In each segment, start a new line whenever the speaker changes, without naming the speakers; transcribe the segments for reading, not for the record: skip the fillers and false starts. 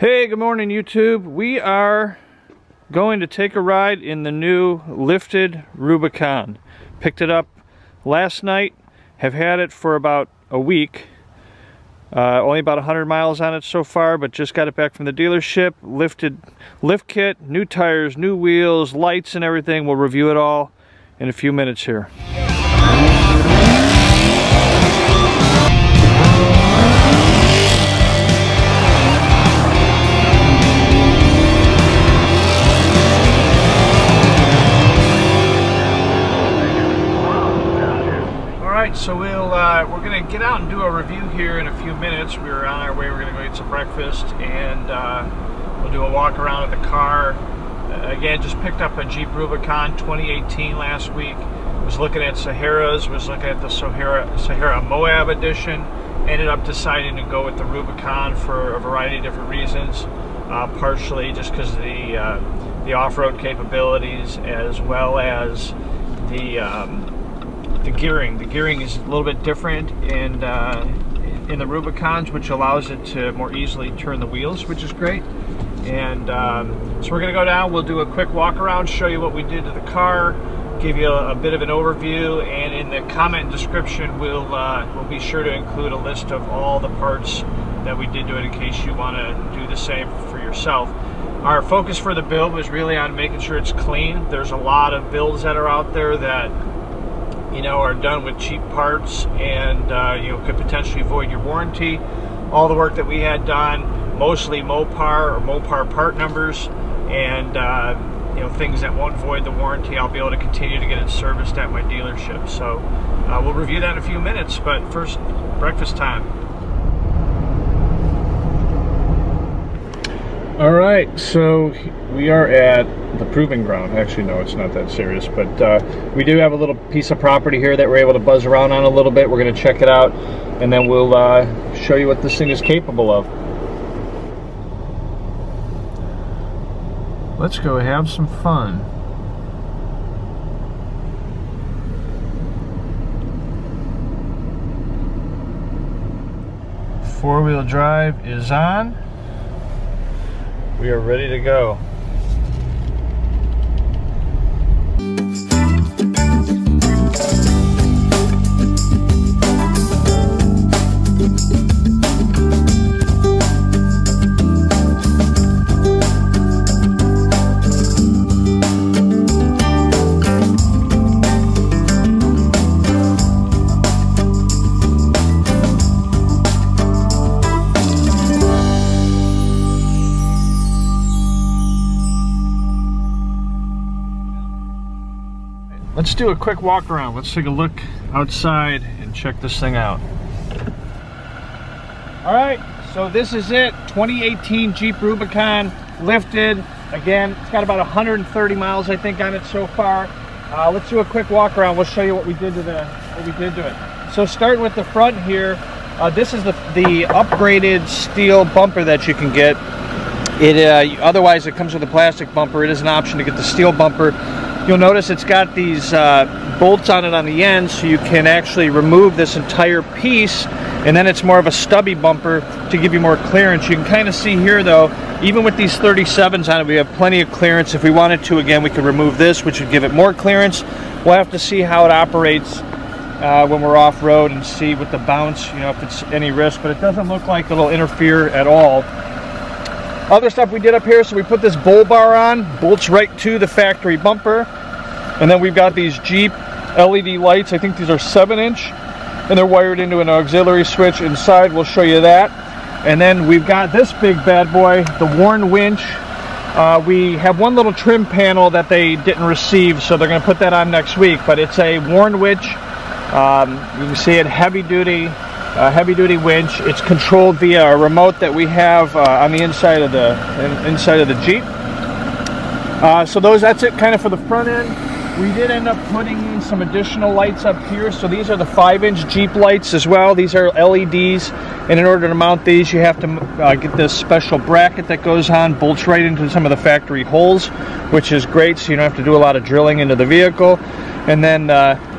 Hey, good morning YouTube. We are going to take a ride in the new lifted Rubicon. Picked it up last night, have had it for about a week. Only about 100 miles on it so far, but just got it back from the dealership. Lift kit, new tires, new wheels, lights and everything. We'll review it all in a few minutes here. So we're going to get out and do a review here in a few minutes. We're on our way. We're going to go get some breakfast, and we'll do a walk around with the car. Again, just picked up a Jeep Rubicon 2018 last week. Was looking at Saharas, was looking at the Sahara Moab edition. Ended up deciding to go with the Rubicon for a variety of different reasons. Partially just because of the off-road capabilities, as well as the gearing. The gearing is a little bit different in the Rubicons, which allows it to more easily turn the wheels, which is great. And so we're going to go down, we'll do a quick walk around, show you what we did to the car, give you a bit of an overview, and in the comment description we'll be sure to include a list of all the parts that we did to it in case you want to do the same for yourself. Our focus for the build was really on making sure it's clean. There's a lot of builds that are out there that are done with cheap parts and could potentially void your warranty. All the work that we had done, mostly Mopar or Mopar part numbers, and things that won't void the warranty, I'll be able to continue to get it serviced at my dealership. So we'll review that in a few minutes, but first, breakfast time. All right, so we are at the proving ground. Actually, no, it's not that serious, but we do have a little piece of property here that we're able to buzz around on a little bit. We're going to check it out, and then we'll show you what this thing is capable of. Let's go have some fun. Four-wheel drive is on. We are ready to go. Let's do a quick walk around. Let's take a look outside and check this thing out. All right, so this is it. 2018 Jeep Rubicon lifted. Again, it's got about 130 miles, I think, on it so far. Let's do a quick walk around. We'll show you what we did to it. So starting with the front here, this is the upgraded steel bumper that you can get. Otherwise, it comes with a plastic bumper. It is an option to get the steel bumper. You'll notice it's got these bolts on it on the end, so you can actually remove this entire piece, and then it's more of a stubby bumper to give you more clearance. You can kind of see here, though, even with these 37s on it, we have plenty of clearance. If we wanted to, again, we could remove this, which would give it more clearance. We'll have to see how it operates when we're off-road and see with the bounce, if it's any risk, but it doesn't look like it'll interfere at all. Other stuff we did up here, so we put this bull bar on, bolts right to the factory bumper, and then we've got these Jeep LED lights. I think these are 7-inch, and they're wired into an auxiliary switch inside. We'll show you that. And then we've got this big bad boy, the Warn Winch. We have one little trim panel that they didn't receive, so they're going to put that on next week, but it's a Warn Winch. You can see it, heavy duty winch. It's controlled via a remote that we have on the inside of the Jeep. So that's it kind of for the front end. We did end up putting in some additional lights up here. So these are the 5-inch Jeep lights as well. These are LEDs, and in order to mount these, you have to get this special bracket that goes on, bolts right into some of the factory holes, which is great, so you don't have to do a lot of drilling into the vehicle. And then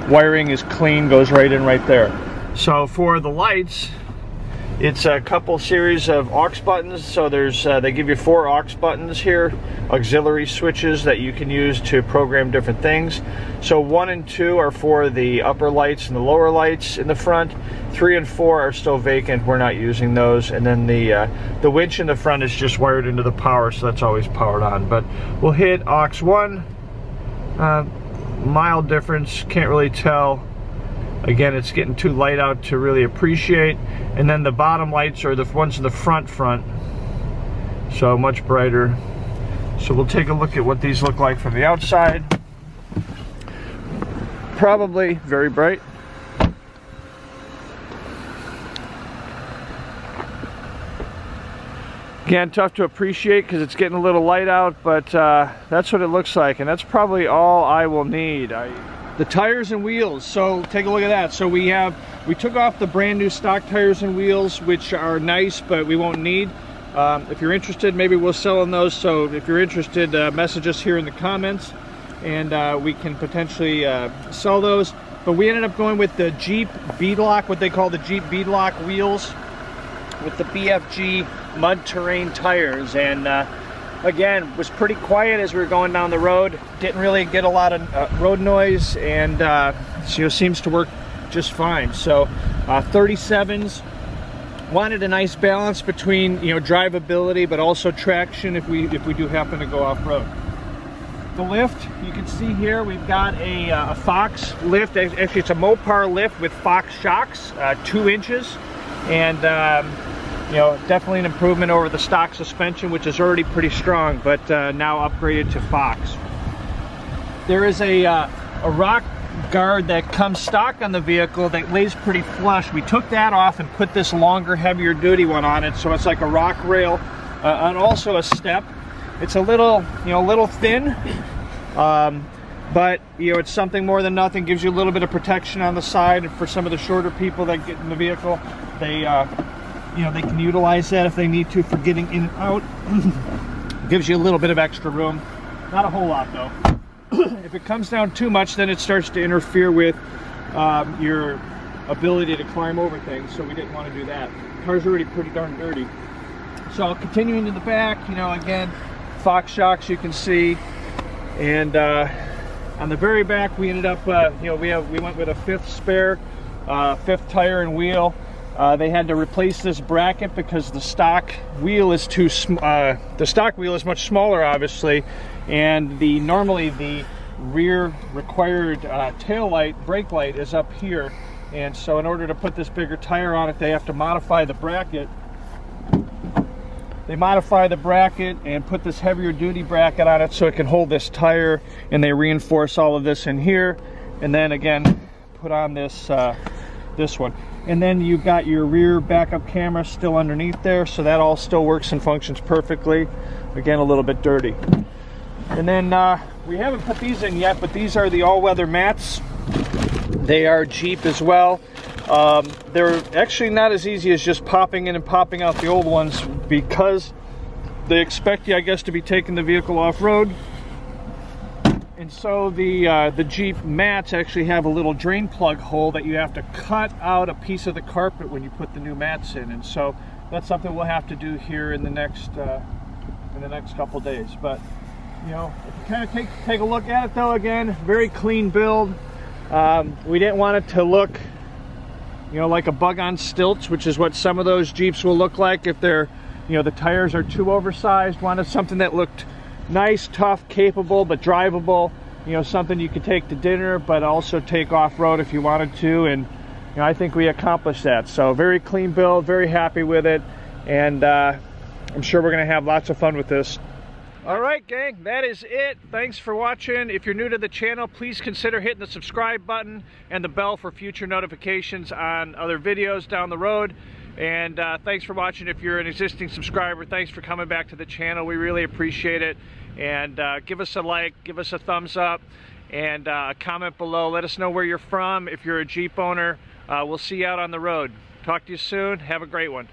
wiring is clean, goes right in right there. So for the lights, It's a couple series of aux buttons. So there's they give you 4 aux buttons here, auxiliary switches that you can use to program different things. So 1 and 2 are for the upper lights and the lower lights in the front. 3 and 4 are still vacant. We're not using those. And then the winch in the front is just wired into the power, so that's always powered on. But we'll hit aux 1. Mild difference, can't really tell. Again, it's getting too light out to really appreciate. And then the bottom lights are the ones in the front, so much brighter. So we'll take a look at what these look like from the outside. Probably very bright. Again, tough to appreciate because it's getting a little light out, but that's what it looks like, and that's probably all I will need. The tires and wheels, so take a look at that. So we took off the brand new stock tires and wheels, which are nice, but we won't need. If you're interested, maybe we'll sell on those. So if you're interested, message us here in the comments, and we can potentially sell those. But we ended up going with the Jeep beadlock, what they call the Jeep beadlock wheels, with the BFG mud terrain tires. And again, was pretty quiet as we were going down the road. Didn't really get a lot of road noise, and seems to work just fine. So 37s, wanted a nice balance between drivability but also traction if we do happen to go off-road. The lift, you can see here we've got a Fox lift. Actually, it's a Mopar lift with Fox shocks, 2 inches, and definitely an improvement over the stock suspension, which is already pretty strong, but now upgraded to Fox. There is a rock guard that comes stock on the vehicle that lays pretty flush. We took that off and put this longer, heavier duty one on it, so it's like a rock rail and also a step. It's a little, little thin, but it's something more than nothing. Gives you a little bit of protection on the side for some of the shorter people that get in the vehicle. They they can utilize that if they need to for getting in and out. Gives you a little bit of extra room. Not a whole lot though. If it comes down too much, then it starts to interfere with your ability to climb over things, so we didn't want to do that. The car's already pretty darn dirty. So continuing to the back, again, Fox shocks you can see, and on the very back we ended up, we went with a 5th spare, 5th tire and wheel. They had to replace this bracket because the stock wheel is much smaller, obviously, and normally the rear required tail light, brake light, is up here, and so in order to put this bigger tire on it, they have to modify the bracket. They modify the bracket and put this heavier duty bracket on it so it can hold this tire, and they reinforce all of this in here, and then again put on this this one. And then you've got your rear backup camera still underneath there, so that all still works and functions perfectly. Again, a little bit dirty. And then we haven't put these in yet, but these are the all-weather mats. They are Jeep as well. They're actually not as easy as just popping in and popping out the old ones, because they expect you, I guess, to be taking the vehicle off-road. And so the Jeep mats actually have a little drain plug hole that you have to cut out a piece of the carpet when you put the new mats in. And so that's something we'll have to do here in the next couple days. But if you kind of take a look at it, though, again, very clean build. We didn't want it to look like a bug on stilts, which is what some of those Jeeps will look like if they're the tires are too oversized. Wanted something that looked nice, tough, capable, but drivable. Something you could take to dinner, but also take off-road if you wanted to. And I think we accomplished that. So very clean build, very happy with it, and I'm sure we're going to have lots of fun with this. All right, gang, that is it. Thanks for watching. If you're new to the channel, please consider hitting the subscribe button and the bell for future notifications on other videos down the road. And thanks for watching. If you're an existing subscriber, thanks for coming back to the channel. We really appreciate it. And give us a like, give us a thumbs up, and comment below. Let us know where you're from. If you're a Jeep owner, we'll see you out on the road. Talk to you soon. Have a great one.